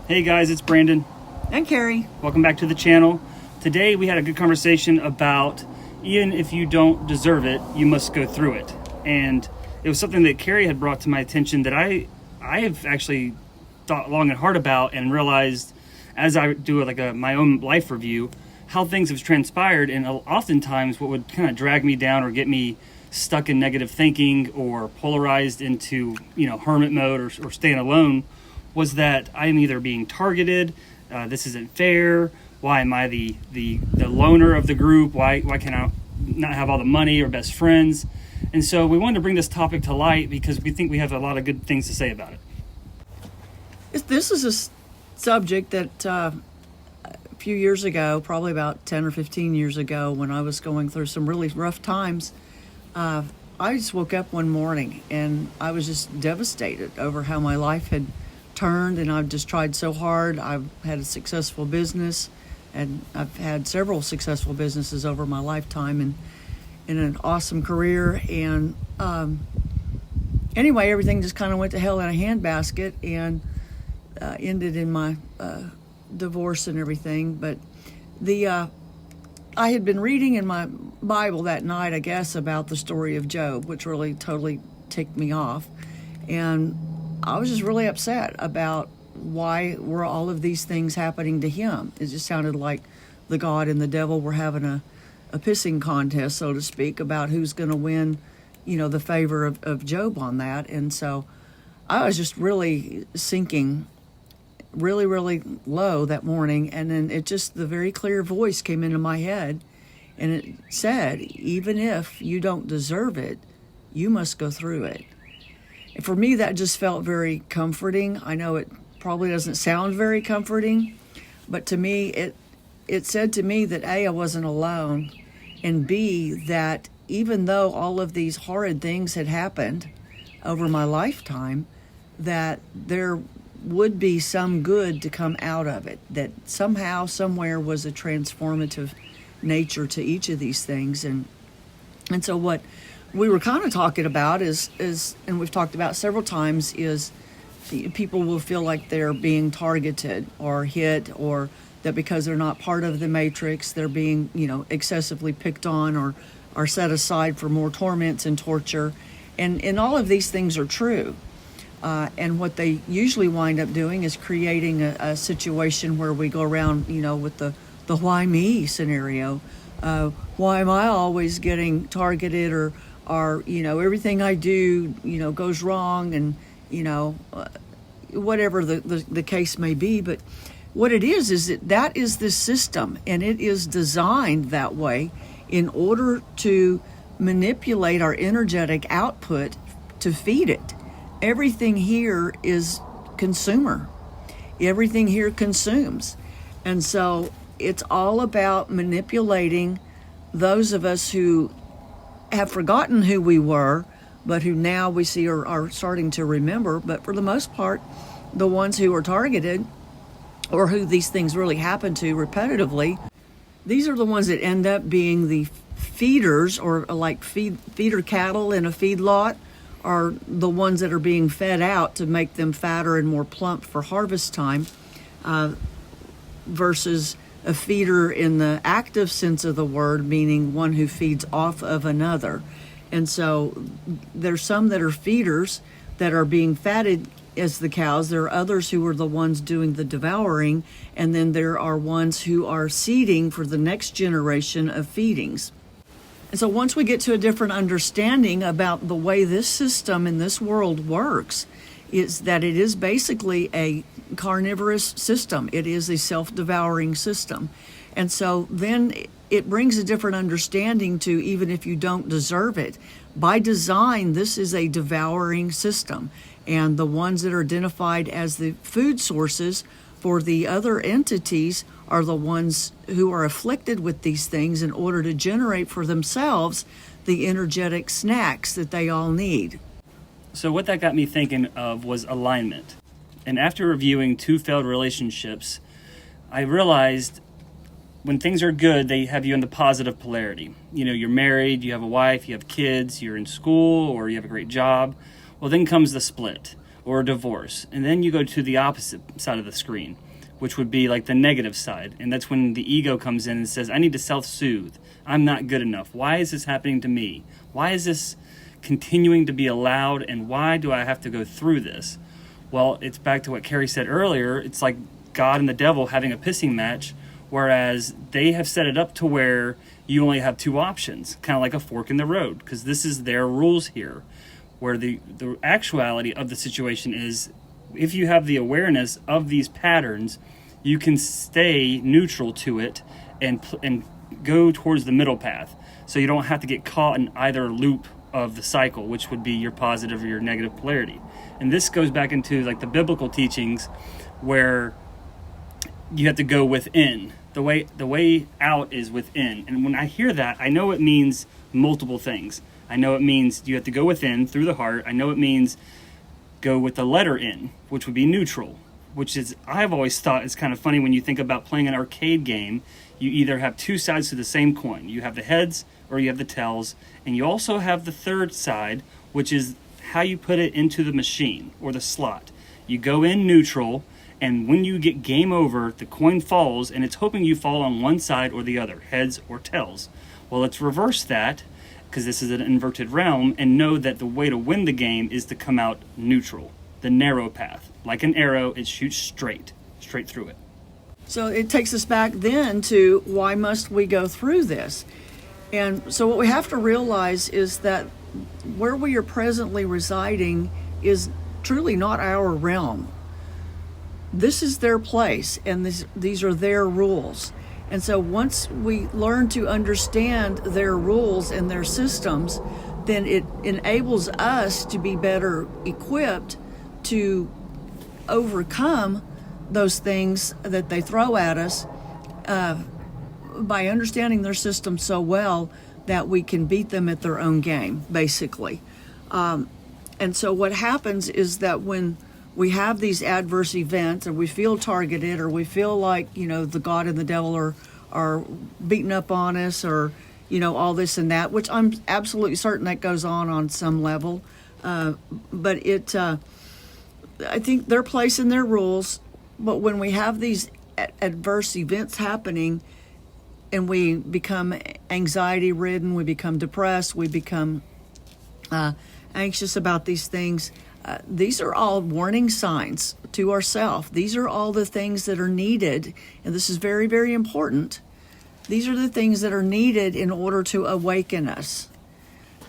Hey guys, it's Brandon. And Carrie. Welcome back to the channel. Today we had a good conversation about even if you don't deserve it, you must go through it. And it was something that Carrie had brought to my attention that I have actually thought long and hard about and realized as I do my own life review, how things have transpired, and oftentimes what would kind of drag me down or get me stuck in negative thinking or polarized into, hermit mode or staying alone was that I'm either being targeted, this isn't fair, why am I the loner of the group, why can I not have all the money or best friends? And so we wanted to bring this topic to light because we think we have a lot of good things to say about it. This is a subject that a few years ago, probably about 10 or 15 years ago, when I was going through some really rough times, I just woke up one morning and I was just devastated over how my life had turned, and I've just tried so hard. I've had a successful business, and I've had several successful businesses over my lifetime, and in an awesome career. And anyway, everything just kind of went to hell in a handbasket and ended in my divorce and everything. But I had been reading in my Bible that night, I guess, about the story of Job, which really totally ticked me off. And I was just really upset about why were all of these things happening to him. It just sounded like the God and the devil were having a pissing contest, so to speak, about who's going to win, the favor of Job on that. And so I was just really sinking really, really low that morning. And then the very clear voice came into my head, and it said, even if you don't deserve it, you must go through it. And for me, that just felt very comforting. I know it probably doesn't sound very comforting, but to me, it said to me that A, I wasn't alone, and B, that even though all of these horrid things had happened over my lifetime, that there would be some good to come out of it, that somehow, somewhere was a transformative nature to each of these things. And so what we were kind of talking about is, and we've talked about several times, is people will feel like they're being targeted or hit, or that because they're not part of the matrix, they're being, excessively picked on or are set aside for more torments and torture. And all of these things are true. And what they usually wind up doing is creating a situation where we go around, with the why me scenario. Why am I always getting targeted, or everything I do, goes wrong, and, whatever the case may be. But what it is that is the system, and it is designed that way in order to manipulate our energetic output to feed it. Everything here is consumer. Everything here consumes. And so it's all about manipulating those of us who have forgotten who we were, but who now we see are starting to remember. But for the most part, the ones who are targeted, or who these things really happen to repetitively, these are the ones that end up being the feeders, or like feeder cattle in a feedlot, are the ones that are being fed out to make them fatter and more plump for harvest time, versus a feeder in the active sense of the word, meaning one who feeds off of another. And so there's some that are feeders that are being fatted as the cows. There are others who are the ones doing the devouring, and then there are ones who are seeding for the next generation of feedings. And so once we get to a different understanding about the way this system in this world works, is that it is basically a carnivorous system. It is a self-devouring system. And so then it brings a different understanding to even if you don't deserve it. By design, this is a devouring system. And the ones that are identified as the food sources for the other entities are the ones who are afflicted with these things in order to generate for themselves the energetic snacks that they all need. So what that got me thinking of was alignment. And after reviewing 2 failed relationships, I realized when things are good, they have you in the positive polarity. You're married, you have a wife, you have kids, you're in school, or you have a great job. Well, then comes the split, or a divorce. And then you go to the opposite side of the screen, which would be like the negative side. And that's when the ego comes in and says, I need to self-soothe. I'm not good enough. Why is this happening to me? Why is this continuing to be allowed? And why do I have to go through this? Well, it's back to what Carrie said earlier. It's like God and the devil having a pissing match, whereas they have set it up to where you only have two options, kind of like a fork in the road, because this is their rules here, where the actuality of the situation is, if you have the awareness of these patterns, you can stay neutral to it and go towards the middle path. So you don't have to get caught in either loop of the cycle, which would be your positive or your negative polarity. And this goes back into like the biblical teachings where you have to go within. The way out is within. And when I hear that, I know it means multiple things. I know it means you have to go within through the heart. I know it means go with the letter N, which would be neutral, which is, I've always thought it's kind of funny when you think about playing an arcade game. You either have two sides to the same coin. You have the heads or you have the tails, and you also have the third side, which is how you put it into the machine or the slot. You go in neutral, and when you get game over, the coin falls, and it's hoping you fall on one side or the other, heads or tails. Well, let's reverse that, because this is an inverted realm, and know that the way to win the game is to come out neutral, the narrow path. Like an arrow, it shoots straight through it. So it takes us back then to why must we go through this? And so what we have to realize is that where we are presently residing is truly not our realm. This is their place, and these are their rules. And so once we learn to understand their rules and their systems, then it enables us to be better equipped to overcome those things that they throw at us by understanding their system so well that we can beat them at their own game, basically. And so what happens is that when we have these adverse events or we feel targeted or we feel like, the God and the devil are beating up on us or, all this and that, which I'm absolutely certain that goes on some level. But I think they're placing their rules. But when we have these adverse events happening and we become anxiety ridden, we become depressed, we become anxious about these things, these are all warning signs to ourselves. These are all the things that are needed, and this is very, very important. These are the things that are needed in order to awaken us.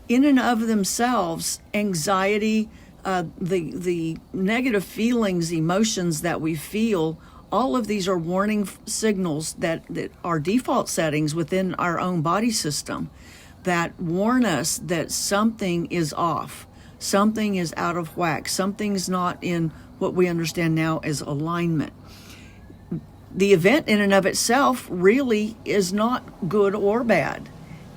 In and of themselves, anxiety, the negative feelings, emotions that we feel, all of these are warning signals that are default settings within our own body system that warn us that something is off. Something is out of whack. Something's not in what we understand now as alignment. The event in and of itself really is not good or bad.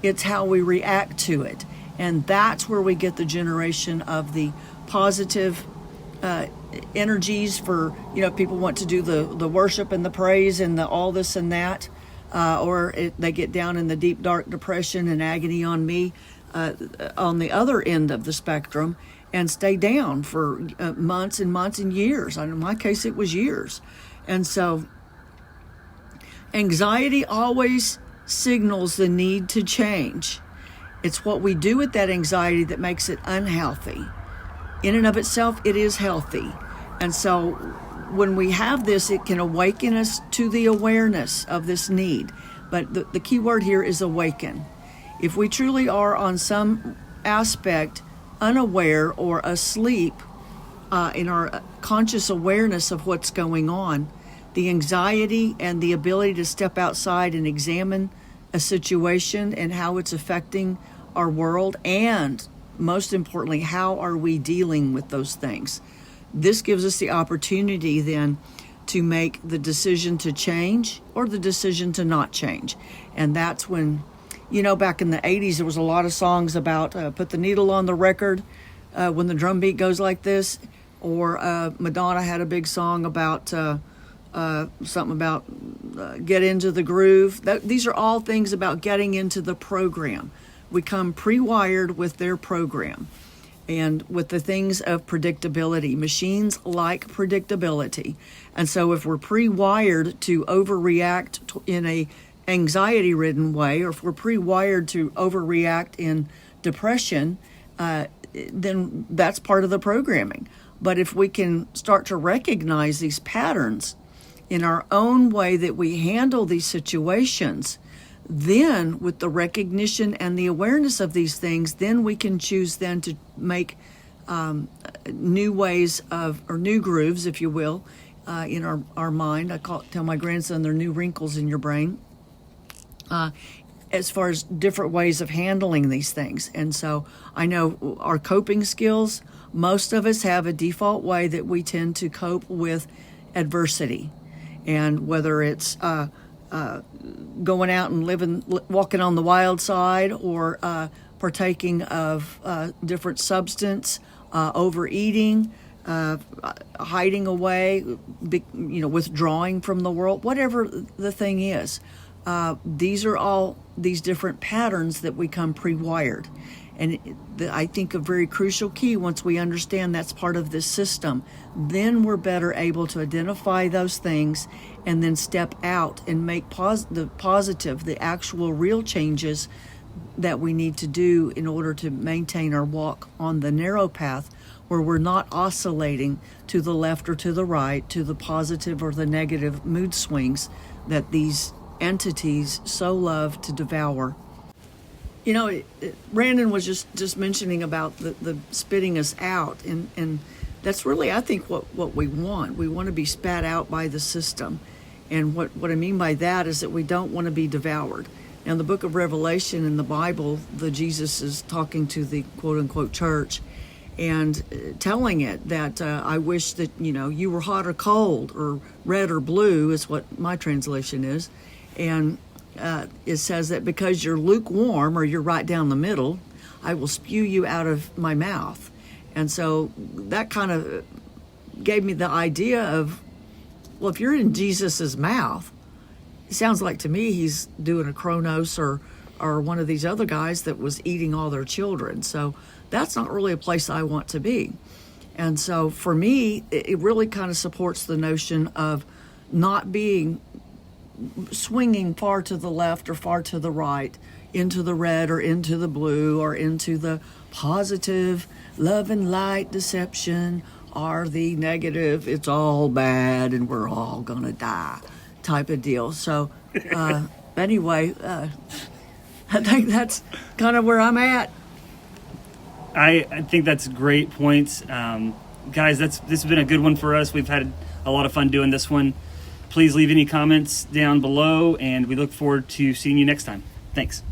It's how we react to it. And that's where we get the generation of the positive energies for, people want to do the worship and the praise and the all this and that, they get down in the deep, dark depression and agony on me. On the other end of the spectrum and stay down for months and months and years. In my case, it was years. And so anxiety always signals the need to change. It's what we do with that anxiety that makes it unhealthy. In and of itself, it is healthy. And so when we have this, it can awaken us to the awareness of this need. But the key word here is awaken. If we truly are on some aspect unaware or asleep in our conscious awareness of what's going on, the anxiety and the ability to step outside and examine a situation and how it's affecting our world, and most importantly, how are we dealing with those things? This gives us the opportunity then to make the decision to change or the decision to not change. And that's when, back in the 80s, there was a lot of songs about put the needle on the record when the drum beat goes like this. Or Madonna had a big song about something about get into the groove. These are all things about getting into the program. We come pre-wired with their program. and with the things of predictability. Machines like predictability. And so if we're pre-wired to overreact in a anxiety-ridden way, or if we're pre-wired to overreact in depression, then that's part of the programming. But if we can start to recognize these patterns in our own way that we handle these situations, then with the recognition and the awareness of these things, then we can choose then to make new ways of, or new grooves, if you will, in our mind. Tell my grandson they're new wrinkles in your brain, as far as different ways of handling these things. And so I know our coping skills, most of us have a default way that we tend to cope with adversity. And whether it's going out and walking on the wild side, or partaking of different substance, overeating, hiding away, withdrawing from the world, whatever the thing is. These are all these different patterns that we come pre-wired. And I think a very crucial key, once we understand that's part of this system, then we're better able to identify those things and then step out and make the actual real changes that we need to do in order to maintain our walk on the narrow path, where we're not oscillating to the left or to the right, to the positive or the negative mood swings that these entities so love to devour. Brandon was just mentioning about the spitting us out, and that's really, I think, what we want. We want to be spat out by the system. And what I mean by that is that we don't want to be devoured. Now, in the book of Revelation in the Bible, Jesus is talking to the quote-unquote church and telling it that I wish that, you were hot or cold, or red or blue is what my translation is. And it says that because you're lukewarm, or you're right down the middle, I will spew you out of my mouth. And so that kind of gave me the idea of, well, if you're in Jesus's mouth, it sounds like to me he's doing a Kronos or one of these other guys that was eating all their children. So that's not really a place I want to be. And so for me, it really kind of supports the notion of not being swinging far to the left or far to the right, into the red or into the blue, or into the positive love and light deception, or the negative, it's all bad and we're all gonna die type of deal. So anyway, I think that's kind of where I'm at. I think that's great points. Guys, this has been a good one for us. We've had a lot of fun doing this one. Please leave any comments down below, and we look forward to seeing you next time. Thanks.